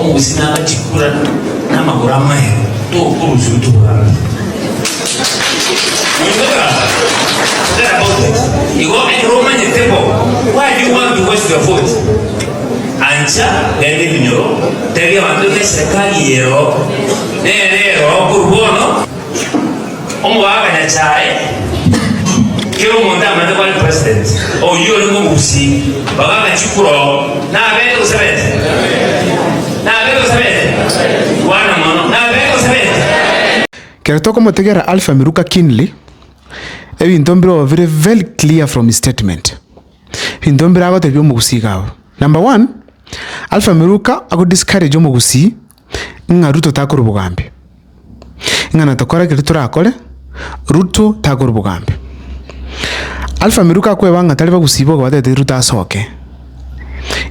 Omusina chikura na magurama to kuruzu to bugamba. You go and Roman table. Why do you want to waste your vote? Ancha, gani minyo. Tege wantu ne serikali yero. Nero kurbono. Omwaga na chai. Kero monda mande kwa president. O yo ngo ngusi. Baga chikuro. Na bendo sabete. Na bendo sabete. Wana mono. Na bendo sabete. Kero toko motegera Alpha Miruka Kinley. Ntombiro very very clear from his statement. Ntombiro ago tebyo mugusiga. Number 1, Alpha Miruka ago discourage mugusi nga Ruto takuru bugambe. Nga natokora kiritura akole Ruto takuru bugambe. Alpha Miruka kwe banga taliba gusibo kwa tete Ruto asoke.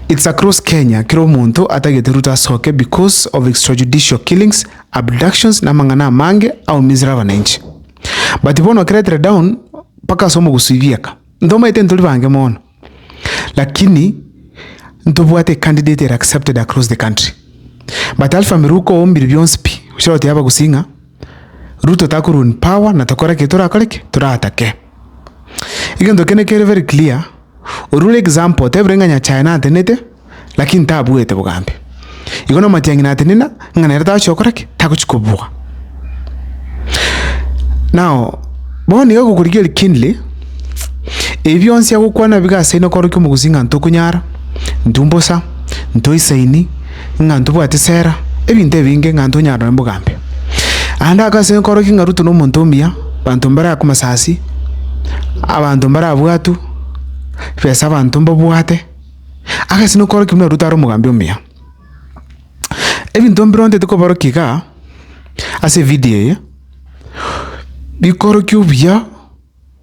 It's across Kenya kiro muntu atagete Ruto asoke because of extrajudicial killings, abductions na mangana mange au mizra wananchi. But ibono create down paka somo gusiviaka. Ndoma ite ntuli bange mono. Lakini ntobuate candidate are accepted across the country. But Alpha Miruka ombiri byonspi. Ushiroti yaba gusinga. Ruto takuru in power na takora ketura akoleke tura atake. Igendo kene kere very clear. Orule example tebrenga nya China atenete lakini tabu ete bugambe. Igono matiangi na atenina nganereta chokorake takuchikobwa. Now, boni yako kurigeli Kinley ebyonsi yako kwana bigase no koroke muguzinga ntokunyara ndumbosa ntoisaini ngantu bwatesera ebinte binge ngantu nyara mbugambe anda akase koroke ngaruto no montomia bantu mbara kumasasi abantu mbara bwatu pesa bantu mbobwate akase no koroke mna rutaro mugambe omia ebintu mbronde teko barokika ase video bikoro kyubya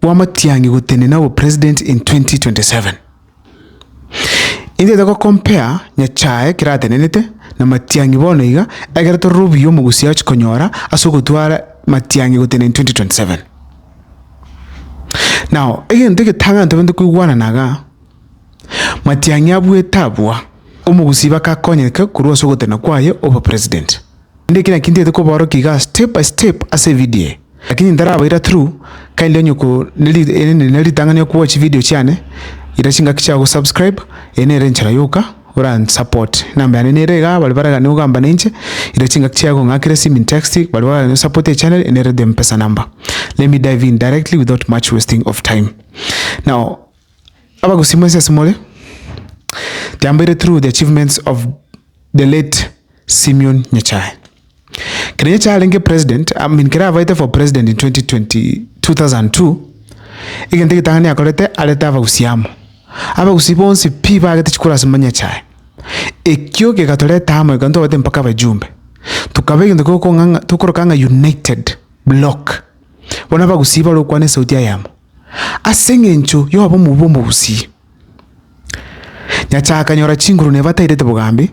wamatiangi gutenena wo president in 2027. Inde dako compare nya chae kiratenenete na matiangi bono iga agerato rubyo mugusia chikonyora asogotwara matiangi gutene in 2027. Now, again take tanga ntobende kuigwana naga matiangi abwe tabwa umugusiba ka konyeka kurwa sogotena kwaye over president. Inde kina kindi dako baro kiga step by step ase video. Lakini ndaraba ira through kaile nyuko neli tanganya ku watch video cyane irashinga kichago subscribe ene renchara yuka ura support namba ane nerega balibaraga ni ugamba ninche irashinga kichago ngakire sim text balibaraga ni support the channel ene red mpesa number. Let me dive in directly without much wasting of time. Now abagusimwese smole tambere through the achievements of the late Simeon Nyachae. Kenya challenge president, kira vaita for president in 2002. Igende tangani akolete aleta abagusiamo. Abagusibonsi piba agate chikura simanya chae. Ekyo ke katoleta hamo ikanto wate mpaka bajumbe. Tukabege ndoko ko nganga tukorokanga united block. Bona bagusiba lo kwane sauti yamo. Asengencho yo abo mubombo gusi. Nyacha akanyora chinguru ne batairete bugambe.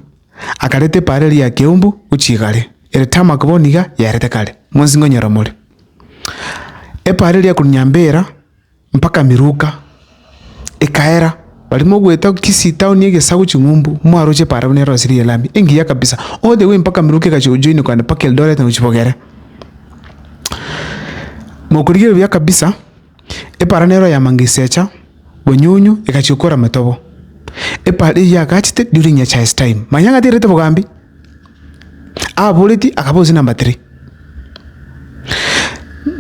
Akalete pareli ya keumbu uchigale. Eretama kuboniga yarete kale monzingo nyaramole epareli ya kunyambera mpaka Miruka ekaera balimo gweta kisi town yege sagu chingumbu mwaroche para bone rosiri elami engi ya kabisa all the way mpaka Miruka kajojoini kwa mpaka Eldoret na uchipogere mokurigero bya kabisa eparanero ya mangisecha bonyunyu ekachikora matobo epali ya kachite during Nyachae's time manyanga direte bugambi Aboliti akabozi number 3.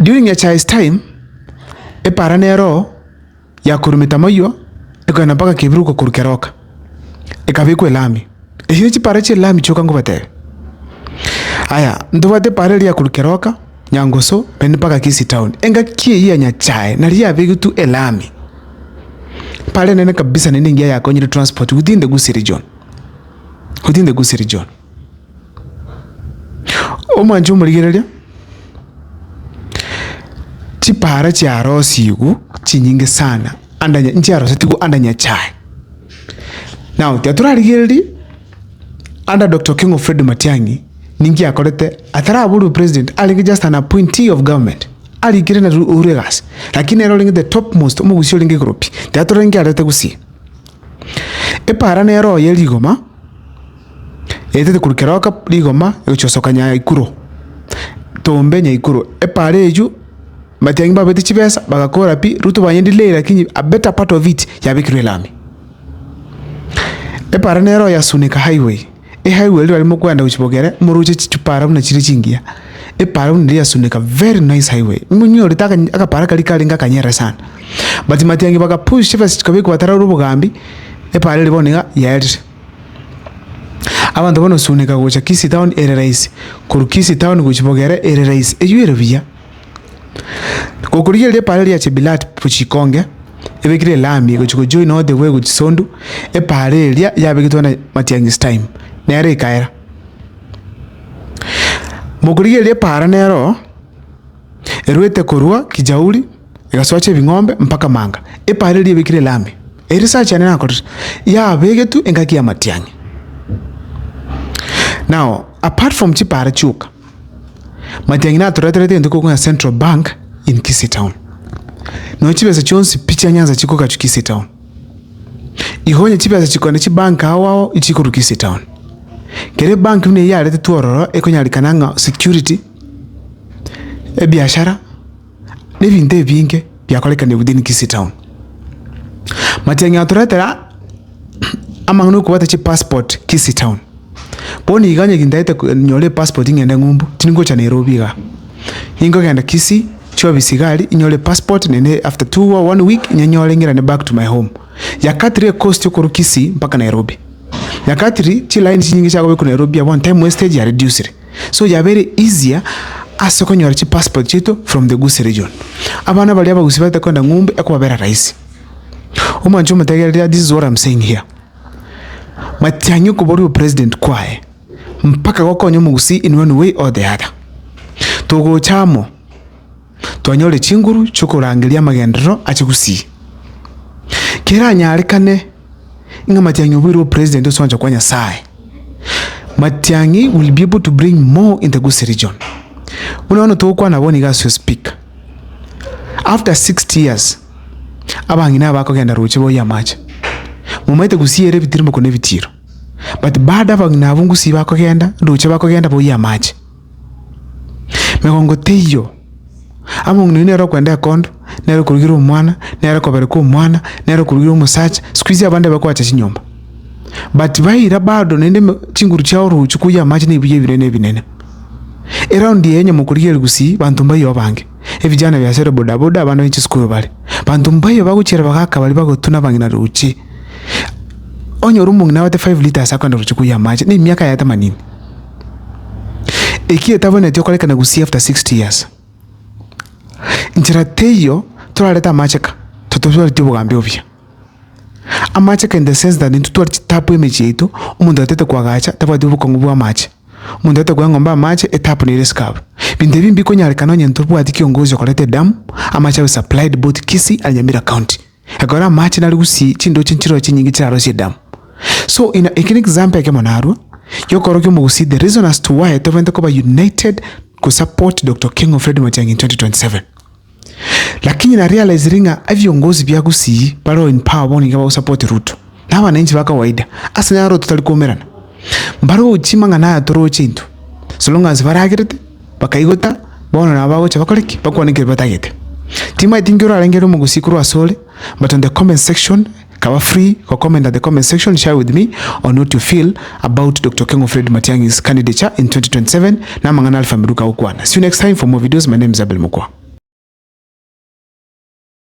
During Nyachae's time, eparanero ya kurumita moyo eko napaka Kibiruko kurukeroka. Ekabiko elami. Ehinichi parache elami choka ngobate. Aya, ndobate pareli ya kurukeroka nyangoso penipaka Kisi town. Enga kie ya Nyachae na ria begitu elami. Pale nene kabisa nene ngia ya konyere transport within the Gusii region. Within the Gusii region. Omanjo muligerelia chipara cha arosi yugu chinyinge sana andanya nchi arosi tigu andanya Nyachae. Now teatura ligereli under Dr. King Fred Matiang'i ningi akorete atara bulu president alingi just an appointee of government aligire na uregas lakini ero the topmost umugusio lingi group teatura lingi arete gusi epara nero yeligoma etete kurukeroka ligoma egochosoka Nyaikuru tombe Nyaikuru epare eju Matiang'i babete chibesa bagakora pi Ruto banyendile lakini a better part of it yabikirwe lami epara nero yasunika highway highway lyo alimo kwenda kuchibogere muruche chichupara muna chiri chingia epara ndi yasunika very nice highway munyo litaka akapara kali ngakanyera sana but Matiang'i baga push chibesa chikabiko batara rubugambi epara liboneka yaje abantu bono sunika gocha Kisii town rais kuru Kisii town kuchibogere rais eyuere biya kokuriye epara lya Chebilat puchikonge ebekire lami gochiko join all the way kuchisondu epara lya yabekitwa na Matiang'i's time nere ikaera mukuriye lya para nero erwete korwa Kijauri egasoche bing'ombe mpaka Manga epara lya ebekire lami research ane nakora ya begetu engaki ya Matiang'i. Now apart from chipara chuka Matiang'i na toreterete ndiko kwa Central Bank in Kisii town no chibesa chonsi picha nyanza chiko ka Kisii town ihonye chibesa chiko na chibank awao ichiko ku Kisii town kere bank mne ya lete tuororo ekonyalikananga security biashara nebinde binge byakolekane within Kisii town Matiang'i atoretera amangno kubata chi passport Kisii town boni iganye gindaite nyole passport ngende ngumbu tiningo cha Nairobi ga ingo genda Kisii chwa bisigari inyole passport nene after 2 or 1 week nyanyole ngira ne back to my home yakatire cost yo Kisii mpaka Nairobi yakatiri chi line nyingi cha ku Nairobi one time wastage ya reduce so ya very easier asoko nyore chi passport chito from the Gusii region abana bali abagusibata kwenda ngumbe akubabera rahisi umanjo mutagerera. This is what I'm saying here. Matiang'i kubori president kwae mpaka gokonyo mugusi in one way or the other togo chamo twanyole chinguru chokorangiria magendero achigusi kera nyarekane inga Matiang'i ubiri president osonja kwanya sai Matiang'i will be able to bring more in the Gusii region. Unaona to kwa naboni ga so speak after 60 years abangina bakogenda ruche bo yamache mumaite gusiere bitirimo kone bitiro but baada bagina abungusi bakogenda ruche bakogenda bo yamache megongo teyo amungino nero kwenda kondo nero kurugira umwana nero kobere ko umwana nero kurugira umusacha squeeze abande bakwacha chinyomba but baira bado nende chinguru chao ruche ku yamache ne biye binene around yenye mukuriye gusi bantu mbayo bange evijana bya sero boda abana b'inchi school bali bantu mbayo baguchira bakaka bali bagotuna bangina ruche onyo rumungu na wate 5 liters akwenda ruche ku yamache ni miaka ya 80 ikiye tabone tyo koleka na gusi after 60 years njira teyo turaleta macheka tutozwa tyo bugambe obya amacheka in the sense that into tapu image yetu umuntu atete kwagacha tabadi bukongo bwa mache umuntu atete kwangomba mache etapu ni riskab binde bimbi ko nyarikano nyentobu ati kiongozi kolete damu amacha we supplied both Kisii and Nyamira county agora mache na Gusii chindo chinchiro chinyingi charo si damu. So in an example yake monarwa yokoroke mu Gusii the reason as to why Tevente Koba united ku support Dr. Kingo Fred Matiang'i in 2027 lakini na realize ringa aviongozi bya Gusii baro in power boni ngaba support Ruto na wananchi baka waida asanya Ruto talikomerana mbaro uchimanga na atoro chintu so long as baragirete bakaigota bono na bagocha bakoleki bakwanike batagete tima itingiro arengero mu Gusii kuru asole but on the comment section kawa free ko comment at the comment section share with me on what you feel about Dr. Kingo Fred Matiang'i's candidature in 2027 na mangana alfa miruka ukwana. See you next time for more videos. My name is Abel Mukwa.